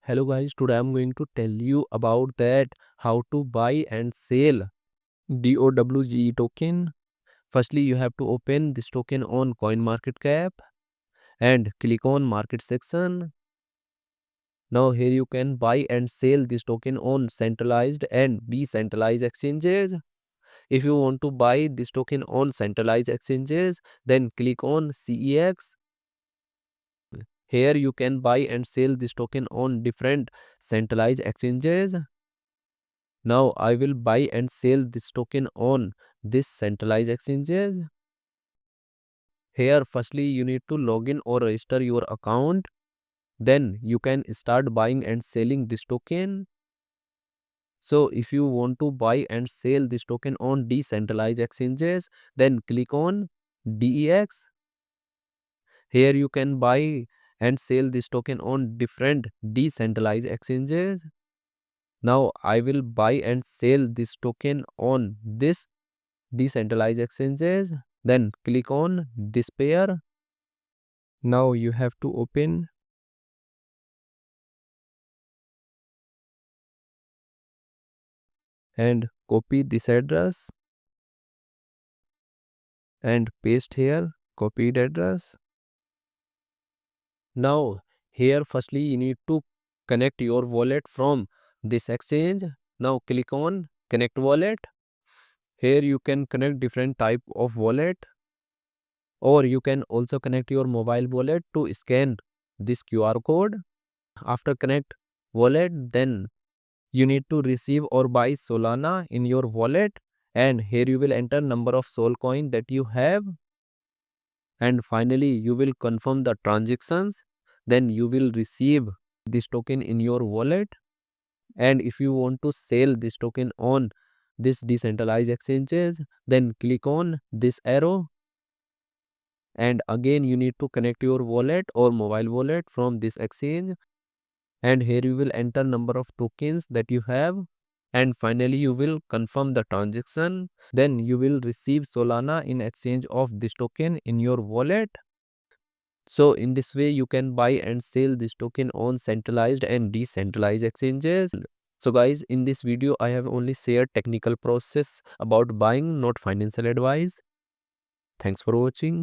Hello guys, today I'm going to tell you about that how to buy and sell DOWGE token. Firstly, you have to open this token on CoinMarketCap and click on market section. Now here you can buy and sell this token on centralized and decentralized exchanges. If you want to buy this token on centralized exchanges, then click on CEX. Here you can buy and sell this token on different centralized exchanges. Now I will buy and sell this token on this centralized exchanges. Here firstly you need to log in or register your account. Then you can start buying and selling this token. So if you want to buy and sell this token on decentralized exchanges, then click on DEX. Here you can buy and sell this token on different decentralized exchanges. Now I will buy and sell this token on this decentralized exchanges. Then click on this pair. Now you have to open and copy this address and paste here copied address. Now here firstly you need to connect your wallet from this exchange. Now click on connect wallet. Here you can connect different type of wallet, or you can also connect your mobile wallet to scan this QR code. After connect wallet, then you need to receive or buy Solana in your wallet, and here you will enter number of Sol coin that you have, and finally you will confirm the transactions. Then you will receive this token in your wallet. And if you want to sell this token on this decentralized exchanges, then click on this arrow, and again you need to connect your wallet or mobile wallet from this exchange, and here you will enter number of tokens that you have, and finally you will confirm the transaction. Then you will receive Solana in exchange of this token in your wallet. So in this way you can buy and sell this token on centralized and decentralized exchanges. So guys, in this video I have only shared technical process about buying, not financial advice. Thanks for watching.